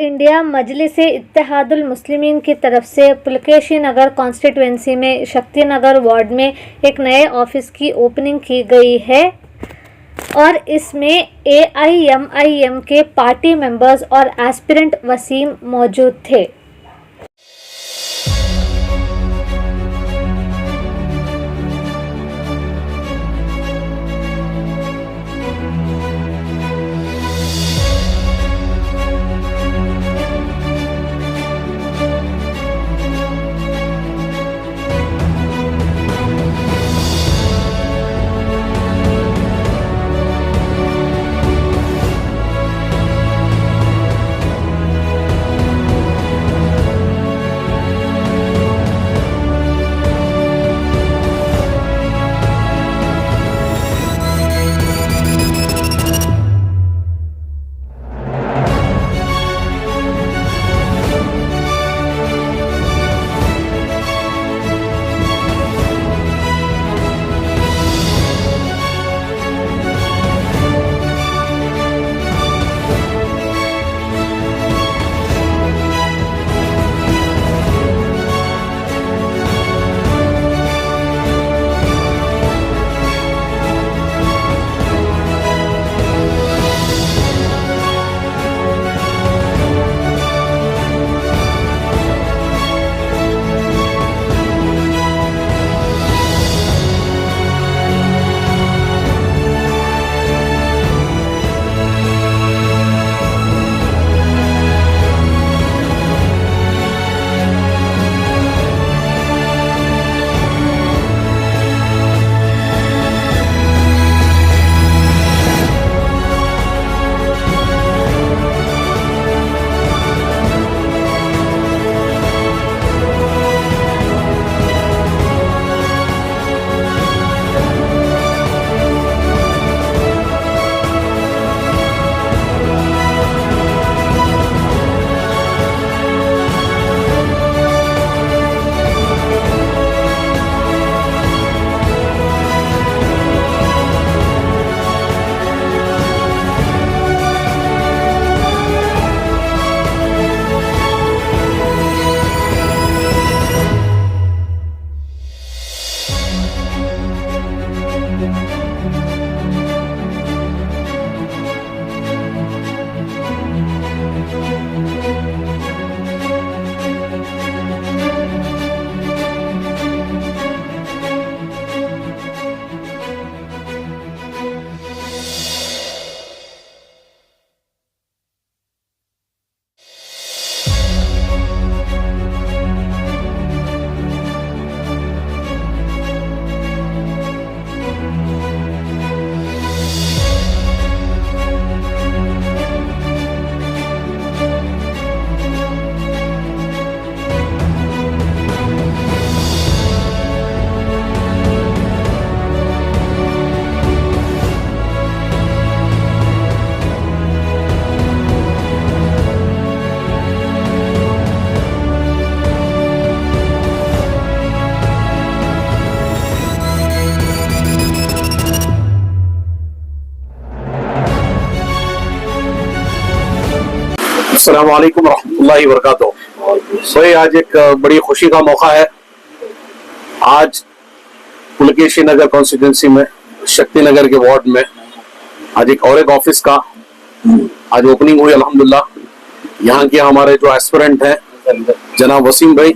India मजलिस इत्तेहादुल मुस्लिमीन की तरफ से पुलकेशी नगर कॉन्स्टिट्यूंसी में शक्ति नगर वार्ड में एक नए ऑफिस की ओपनिंग की गई है और इसमें AIMIM के पार्टी मेंबर्स और एस्पिरेंट वसीम मौजूद थे। अस्सलाम वालेकुम रहमतुल्लाहि व बरकातुहू। सोए आज एक बड़ी खुशी का मौका है। आज पुलकेशी नगर कॉन्स्टिट्यूंसी में शक्ति नगर के वार्ड में आज एक और एक ऑफिस का आज ओपनिंग हुई अल्हम्दुलिल्लाह। यहाँ के हमारे जो एस्पिरेंट हैं जनाब वसीम भाई,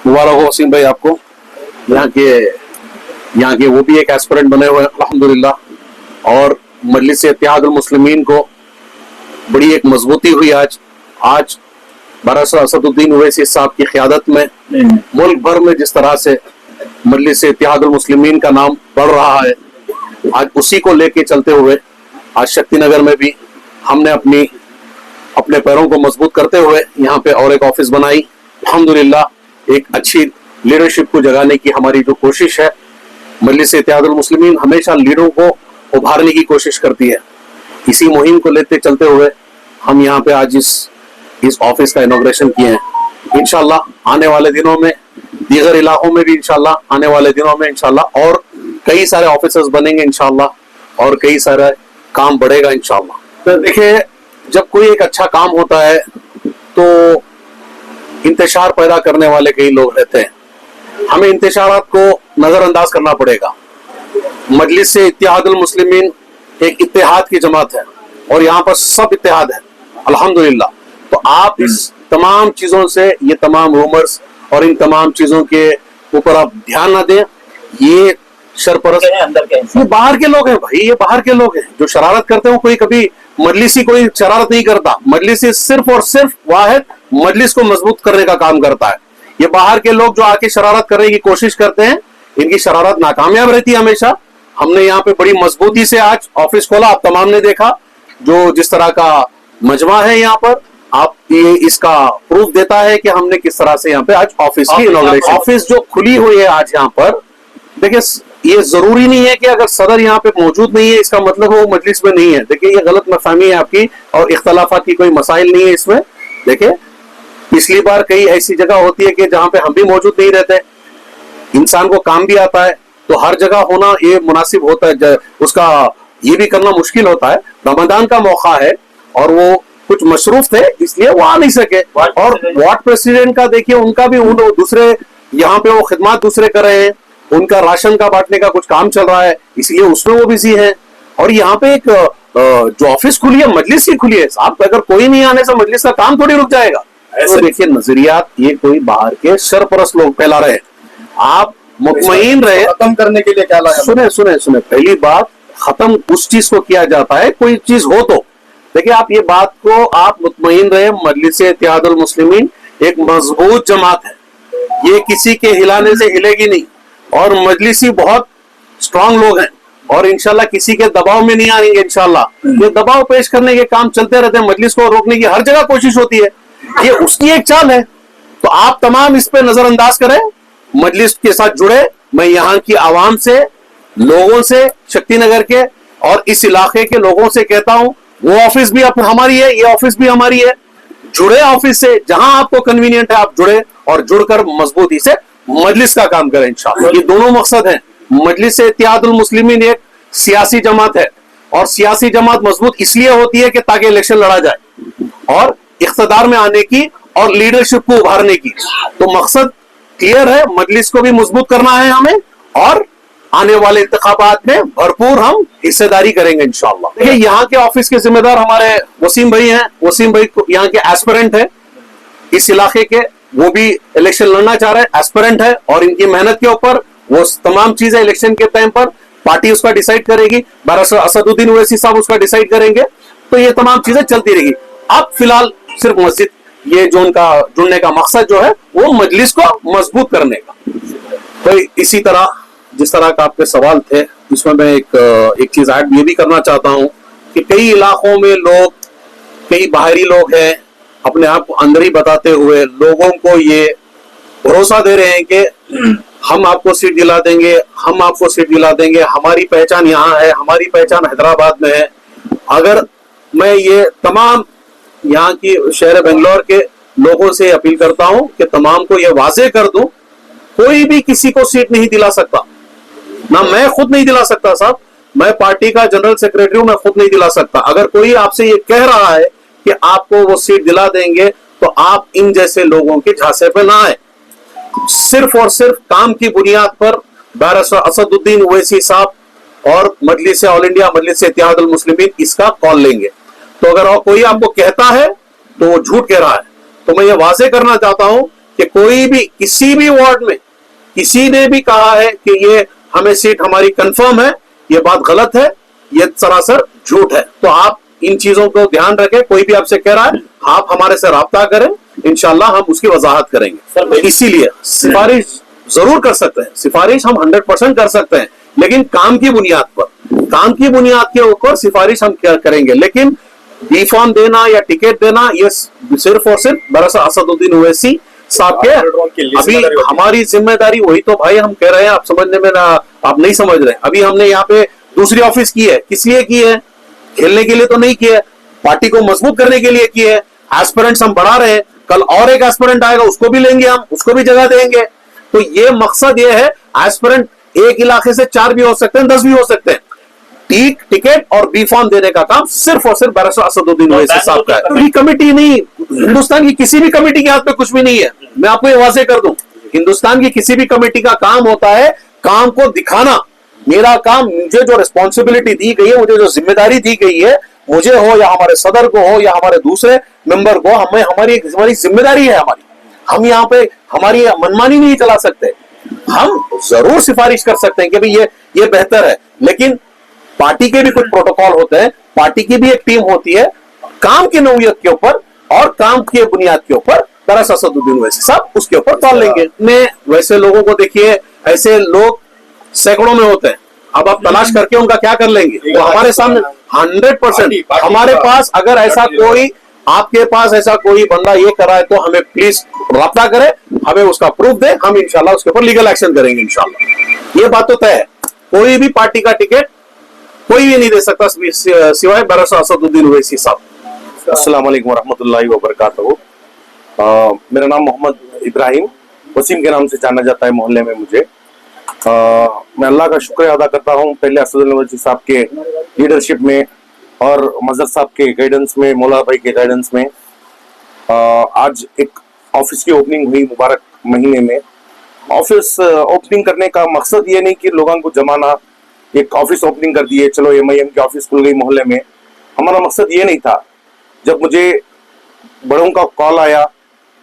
मुबारक हो वसीम भाई आपको। यहाँ के वो भी एक एस्पिरेंट बने हुए हैं अल्हम्दुलिल्लाह। और मजलिस इत्तेहादुल मुस्लिमीन को बड़ी एक मजबूती हुई। आज बारह असदुद्दीन ओवैसी साहब की क़यादत में मुल्क भर में जिस तरह से मजलिस इत्तेहादुल मुस्लिमीन का नाम बढ़ रहा है, आज उसी को लेके चलते हुए आज शक्ति नगर में भी हमने अपने पैरों को मजबूत करते हुए यहाँ पे और एक ऑफिस बनाई। अल्हम्दुलिल्लाह एक अच्छी लीडरशिप को जगाने की हमारी जो कोशिश है, मजलिस इत्तेहादुल मुस्लिमीन हमेशा लीडरों को उभारने की कोशिश करती है। इसी मुहिम को लेते चलते हुए हम यहाँ पे आज इस ऑफिस का इनॉग्रेशन किए हैं। इंशाल्लाह आने वाले दिनों में दीगर इलाकों में भी इंशाल्लाह आने वाले दिनों में इंशाल्लाह और कई सारे ऑफिसर्स बनेंगे इंशाल्लाह और कई सारा काम बढ़ेगा इंशाल्लाह। तो देखिए, जब कोई एक अच्छा काम होता है तो इंतशार पैदा करने वाले कई लोग रहते हैं। हमें इंतशारात को नजरअंदाज करना पड़ेगा। मजलिस से इत्तेहादुल मुस्लिमीन एक इत्तेहाद की जमात है और यहाँ पर सब इत्तेहाद है अल्हम्दुलिल्लाह। तो आप इस तमाम चीजों से, ये तमाम रूमर्स और इन तमाम चीजों के ऊपर आप ध्यान ना दें। ये शरपरस्त अंदर के ये बाहर के लोग हैं भाई, ये बाहर के लोग हैं जो शरारत करते हो। कोई कभी मजलिसी कोई शरारत नहीं करता। मजलिसी सिर्फ और सिर्फ वाहिद मजलिस को मजबूत करने का काम करता है। ये बाहर के लोग जो आके शरारत करने की कोशिश करते हैं, इनकी शरारत नाकामयाब रहती है हमेशा। हमने यहाँ पे बड़ी मजबूती से आज ऑफिस खोला, आप तमाम ने देखा जो जिस तरह का मजमा है यहाँ पर। आप ये इसका प्रूफ देता है कि हमने किस तरह से यहाँ पे आज ऑफिस की इनॉग्रेशन, ऑफिस जो खुली हुई है आज यहाँ पर। देखिए ये जरूरी नहीं है कि अगर सदर यहाँ पे मौजूद नहीं है इसका मतलब वो मजलिस में नहीं है। देखिए ये गलत फहमी है आपकी और इख्तलाफात की कोई मसाइल नहीं है इसमें। देखिए पिछली बार कई ऐसी जगह होती है कि जहां पे हम भी मौजूद नहीं रहते, इंसान को काम भी आता है, तो हर जगह होना ये मुनासिब होता है, उसका ये भी करना मुश्किल होता है। रमजान का मौका है और वो कुछ मशरूफ थे इसलिए वो आ नहीं सके। और वार्ड प्रेसिडेंट का देखिए उनका भी दूसरे यहाँ पे वो खिदमत दूसरे कर रहे हैं, उनका राशन का बांटने का कुछ काम चल रहा है इसलिए उसमें वो बिजी है। और यहाँ पे एक जो ऑफिस खुली है मजलिस ही खुली है साहब, अगर कोई नहीं आने से मजलिस का काम थोड़ी रुक जाएगा। तो देखिए नजरियात ये कोई बाहर के सरपरस्त लोग फैला रहे हैं। आप मुतमईन रहे, खत्म करने के लिए क्या लाया? सुने सुने सुने, पहली बात खत्म उस चीज को किया जाता है कोई चीज हो तो। देखिए आप ये बात को आप मुतमईन रहे, मजलिस इत्तेहादुल मुस्लिमीन एक मजबूत जमात है, ये किसी के हिलाने से हिलेगी नहीं। और मजलिसी बहुत स्ट्रांग लोग हैं और इंशाल्लाह किसी के दबाव में नहीं आएंगे। इंशाल्लाह ये दबाव पेश करने के काम चलते रहते हैं, मजलिस को रोकने की हर जगह कोशिश होती है, ये उसकी एक चाल है। तो आप तमाम इस पे नजरअंदाज करें, मजलिस के साथ जुड़े। मैं यहाँ की आवाम से, लोगों से, शक्तिनगर के और इस इलाके के लोगों से कहता हूँ, वो ऑफिस भी हमारी है, ये ऑफिस भी हमारी है। जुड़े ऑफिस से, जहां आपको कन्वीनियंट है आप जुड़े और जुड़कर मजबूती से मजलिस का काम करें इंशाअल्लाह। ये दोनों मकसद हैं। मजलिस इत्तेहादुल मुस्लिमीन एक सियासी जमात है और सियासी जमात मजबूत इसलिए होती है कि ताकि इलेक्शन लड़ा जाए और इख्तिदार में आने की और लीडरशिप को उभारने की। तो मकसद क्लियर है, मजलिस को भी मजबूत करना है हमें और आने वाले इंतखाबात में भरपूर हम हिस्सेदारी करेंगे इंशाअल्लाह। देखिए यहाँ के ऑफिस के जिम्मेदार हमारे वसीम भाई हैं। वसीम भाई यहाँ के एस्पिरेंट है इस इलाके के, वो भी इलेक्शन लड़ना चाह रहे हैं, एस्पिरेंट है और इनकी मेहनत के ऊपर वो तमाम चीजें इलेक्शन के टाइम पर पार्टी उसका डिसाइड करेगी। बैरिस्टर असदुद्दीन ओवैसी साहब उसका डिसाइड करेंगे। तो ये तमाम चीजें चलती रहेगी। अब फिलहाल सिर्फ मस्जिद, ये जो उनका जुड़ने का मकसद जो है वो मजलिस को मजबूत करने का। तो इसी तरह जिस तरह का आपके सवाल थे इसमें मैं एक चीज ऐड ये भी करना चाहता हूँ कि कई इलाकों में लोग, कई बाहरी लोग हैं, अपने आप को अंदर ही बताते हुए लोगों को ये भरोसा दे रहे हैं कि हम आपको सीट दिला देंगे, हम आपको सीट दिला देंगे, हमारी पहचान यहाँ है, हमारी पहचान हैदराबाद में है। अगर मैं ये तमाम यहाँ की शहर बेंगलोर के लोगों से अपील करता हूँ कि तमाम को ये वाजे कर दूं, कोई भी किसी को सीट नहीं दिला सकता, ना मैं खुद नहीं दिला सकता साहब, मैं पार्टी का जनरल सेक्रेटरी हूं, मैं खुद नहीं दिला सकता। अगर कोई आपसे ये कह रहा है कि आपको वो सीट दिला देंगे तो आप इन जैसे लोगों के झांसे पे ना आए। सिर्फ और सिर्फ काम की बुनियाद पर बैरिस्टर असदुद्दीन ओवैसी साहब और मजलिस ऑल इंडिया मजलिस इत्तेहादुल मुस्लिमीन इसका कॉल लेंगे। तो अगर कोई आपको कहता है तो वो झूठ कह रहा है। तो मैं ये वाजे करना चाहता हूं कि कोई भी किसी भी वार्ड में किसी ने भी कहा है कि ये हमें सीट हमारी कंफर्म है, ये बात गलत है, ये सरासर झूठ है। तो आप इन चीजों को ध्यान रखें। कोई भी आपसे कह रहा है आप हमारे से राब्ता करें, इंशाल्लाह हम उसकी वजाहत करेंगे। सर इसीलिए सिफारिश जरूर कर सकते हैं, सिफारिश हम 100% कर सकते हैं, लेकिन काम की बुनियाद पर, काम की बुनियाद के ऊपर सिफारिश हम क्या करेंगे। लेकिन बी फॉर्म देना या टिकट देना ये सिर्फ और सिर्फ बैरिस्टर असदुद्दीन ओवैसी साहब के, अभी हमारी जिम्मेदारी वही तो भाई हम कह रहे हैं, आप समझने में ना, आप नहीं समझ रहे। अभी हमने यहाँ पे दूसरी ऑफिस की है, किस लिए की है? खेलने के लिए तो नहीं की है, पार्टी को मजबूत करने के लिए की है। एस्पिरेंट्स हम बढ़ा रहे हैं, कल और एक एस्पिरेंट आएगा उसको भी लेंगे, हम उसको भी जगह देंगे। तो ये मकसद ये है, एस्पिरेंट एक इलाके से 4 भी हो सकते हैं, 10 भी हो सकते हैं। टिकट और बी फॉर्म देने का काम सिर्फ और सिर्फ बैरिस्टर असदुद्दीन ओवैसी साहब का है। कोई कमेटी नहीं, हिंदुस्तान की किसी भी कमेटी के हाथ में कुछ भी नहीं है। मैं आपको ये वाजे कर दूं, हिंदुस्तान की किसी भी कमेटी का काम होता है काम को दिखाना। मेरा काम, मुझे जो रिस्पॉन्सिबिलिटी दी गई है, मुझे जो जिम्मेदारी दी गई है, मुझे हो या हमारे सदर को हो या हमारे दूसरे मेंबर को, हमें हमारी जिम्मेदारी है हमारी। हम यहाँ पे हमारी मनमानी नहीं चला सकते। हम जरूर सिफारिश कर सकते हैं कि भाई ये बेहतर है, लेकिन पार्टी के भी कुछ प्रोटोकॉल होते हैं, पार्टी की भी एक टीम होती है। काम की नौयत के ऊपर और काम की बुनियाद के ऊपर बैरिस्टर असदुद्दीन ओवैसी साहब उसके ऊपर कॉल लेंगे। मैं वैसे लोगों को, देखिए ऐसे लोग सैकड़ों में होते हैं, अब आप तलाश करके उनका क्या कर लेंगे? वो हमारे सामने 100% हमारे पास, अगर ऐसा कोई आपके पास ऐसा कोई बंदा ये कर रहा है तो हमें प्लीज राब्ता करें, हमें उसका प्रूफ दे, हम इंशाल्लाह उसके ऊपर लीगल एक्शन करेंगे इंशाल्लाह। ये बात तो तय है, कोई भी पार्टी का टिकट कोई भी नहीं दे सकता सिवाय बैरिस्टर असदुद्दीन ओवैसी साहब। अस्सलाम वालेकुम रहमतुल्लाहि व बरकातहू। मेरा नाम मोहम्मद इब्राहिम वसीम के नाम से जाना जाता है मोहल्ले में मुझे। मैं अल्लाह का शुक्र अदा करता हूँ पहले असदुद्दीन ओवैसी साहब के लीडरशिप में और मजहर साहब के गाइडेंस में, मौला भाई के गाइडेंस में आज एक ऑफिस की ओपनिंग हुई मुबारक महीने में। ऑफिस ओपनिंग करने का मकसद ये नहीं कि लोगों को जमाना, एक ऑफिस ओपनिंग कर दिए चलो MIM की ऑफिस खुल गई मोहल्ले में। हमारा मकसद ये नहीं था। जब मुझे बड़ों का कॉल आया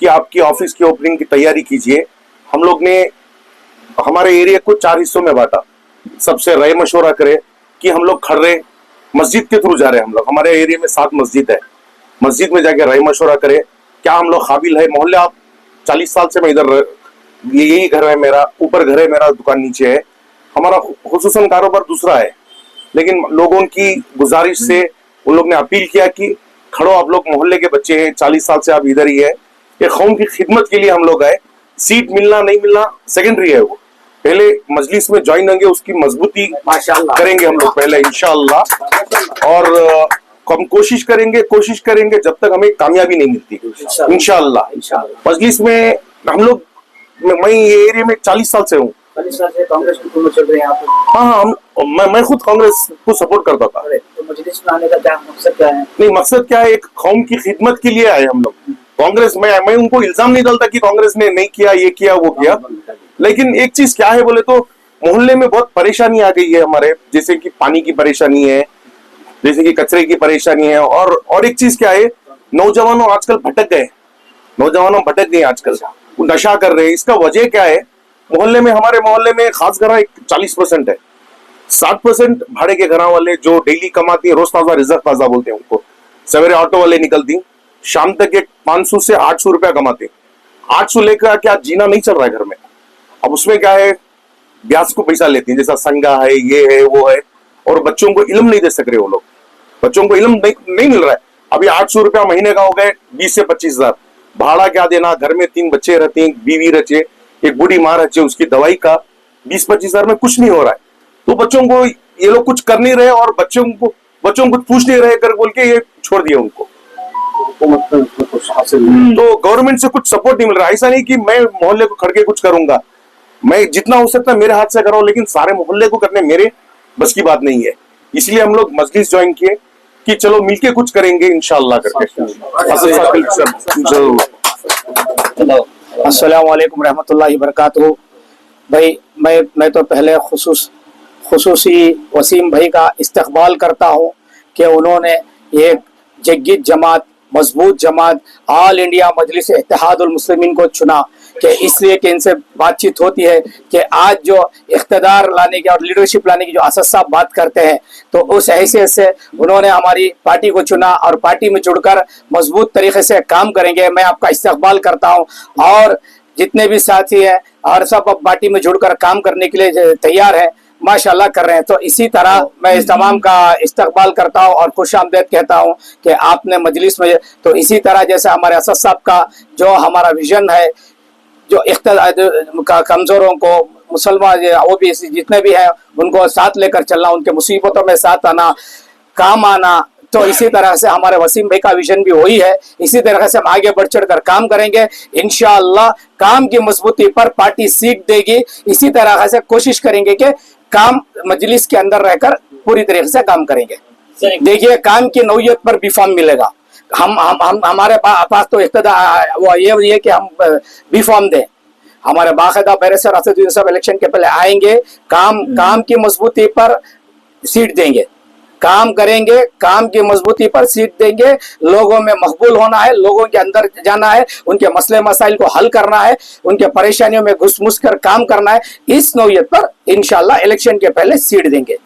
कि आपकी ऑफिस की ओपनिंग की तैयारी कीजिए, हम लोग ने हमारे एरिया को 4 हिस्सों में बांटा। सबसे राय मशवरा करे कि हम लोग खड़े मस्जिद के थ्रू जा रहे हैं। हम लोग, हमारे एरिया में 7 मस्जिद है, मस्जिद में जाके राय मशवरा करे क्या हम लोग काबिल है। मोहल्ले, आप 40 साल से मैं इधर, यही घर है मेरा, ऊपर घर है मेरा, दुकान नीचे है। हमारा खुसूसन कारोबार दूसरा है, लेकिन लोगों की गुजारिश से उन लोग ने अपील किया कि खड़ो, आप लोग मोहल्ले के बच्चे हैं, 40 साल से आप इधर ही है, एक कौम की खिदमत के लिए हम लोग आए। सीट मिलना नहीं मिलना सेकेंडरी है, वो पहले मजलिस में ज्वाइन होंगे, उसकी मजबूती करेंगे हम लोग पहले इंशाअल्लाह। और हम कोशिश करेंगे जब तक हमें कामयाबी नहीं मिलती इंशाअल्लाह। मजलिस में हम लोग, मैं ये एरिया में 40 साल से हूँ। कांग्रेस की हुकूमत चल रही है यहाँ पे। हाँ, मैं खुद कांग्रेस को सपोर्ट करता था। तो मजलिस में आने का क्या मकसद क्या है? नहीं, मकसद क्या है, एक कौम की खिदमत के लिए आए हम लोग। कांग्रेस में, मैं उनको इल्जाम नहीं डालता कि कांग्रेस ने नहीं किया, ये किया वो किया, लेकिन एक चीज क्या है बोले तो मोहल्ले में बहुत परेशानी आ गई है हमारे, जैसे कि पानी की परेशानी है, जैसे कि कचरे की परेशानी है, और एक चीज क्या है, नौजवानों आजकल भटक गए आजकल, वो नशा कर रहे हैं। इसका वजह क्या है? मोहल्ले में, हमारे मोहल्ले में खास घर 40% है, 60% भाड़े के घर वाले जो डेली कमाती है, रोज ताजा रिजर्व ताजा बोलते हैं उनको। सवेरे ऑटो वाले निकलती, शाम तक एक 500 से 800 रुपया कमाते। 800 लेकर क्या जीना नहीं चल रहा है घर में। अब उसमें क्या है, ब्याज को पैसा लेती है, जैसा संगा है, ये है वो है, और बच्चों को इल्म नहीं दे सक रहे वो लोग, बच्चों को इल्म नहीं मिल रहा है। अभी 800 रुपया महीने का हो गए 20 से 25 हजार भाड़ा क्या देना, घर में 3 बच्चे रहते हैं, बीवी रहती, एक बूढ़ी माँ रहती है, उसकी दवाई का 20-25 हजार में कुछ नहीं हो रहा है। तो बच्चों को ये लोग कुछ कर नहीं रहे और बच्चों को पूछ नहीं रहे कर बोल के ये छोड़ दिया उनको। तो गवर्नमेंट से कुछ सपोर्ट नहीं मिल रहा। ऐसा नहीं कि मैं मोहल्ले को खड़ के कुछ करूंगा, मैं जितना हो सकता है मेरे हाथ से कराऊं, लेकिन सारे मोहल्ले को करने मेरे बस की बात नहीं है। इसलिए हम लोग मजलिस ज्वाइन किए कि चलो मिलके कुछ करेंगे इंशाअल्लाह करके। अस्सलाम वालेकुम रहमतुल्लाहि व बरकातहू। भाई मैं तो पहले खुसूसी वसीम भाई का इस्तकबाल करता हूँ कि उन्होंने एक जग्गित जमात, मजबूत जमात, ऑल इंडिया मजलिस इत्तेहादुल मुस्लिमीन को चुना, कि इसलिए कि इनसे बातचीत होती है कि आज जो इख्तिदार लाने की और लीडरशिप लाने की जो असद साहब बात करते हैं, तो उस हैसियत से उन्होंने हमारी पार्टी को चुना और पार्टी में जुड़कर मजबूत तरीके से काम करेंगे। मैं आपका इस्तकबाल करता हूं और जितने भी साथी हैं और सब अब पार्टी में जुड़कर काम करने के लिए तैयार हैं, माशाल्लाह कर रहे हैं। तो इसी तरह मैं इस तमाम का इस्तकबाल करता हूं और खुश आमदेद कहता हूं कि आपने मजलिस में, तो इसी तरह जैसे हमारे असद साहब का जो हमारा विजन है, जो कमज़ोरों को, मुसलमान वो भी जितने भी हैं उनको साथ लेकर चलना, उनके मुसीबतों में साथ आना, काम आना, तो इसी तरह से हमारे वसीम भाई का विजन भी वही है। इसी तरह से हम आगे बढ़ चढ़ कर काम करेंगे। इंशाअल्लाह काम की मजबूती पर पार्टी सीट देगी। इसी तरह से कोशिश करेंगे कि काम मजलिस के अंदर रहकर पूरी तरीके से काम करेंगे। देखिए, काम की नौयत पर भी फॉर्म मिलेगा। हम हमारे पास तो इख्तियार वो ये कि हम बी फॉर्म दें। हमारे बाकायदा बैरिस्टर असदुद्दीन साहब इलेक्शन के पहले आएंगे, काम की मजबूती पर सीट देंगे, काम करेंगे, काम की मजबूती पर सीट देंगे। लोगों में मकबूल होना है, लोगों के अंदर जाना है, उनके मसले मसाइल को हल करना है, उनके परेशानियों में घुस मुस कर काम करना है। इस नौयत पर इंशाल्लाह इलेक्शन के पहले सीट देंगे।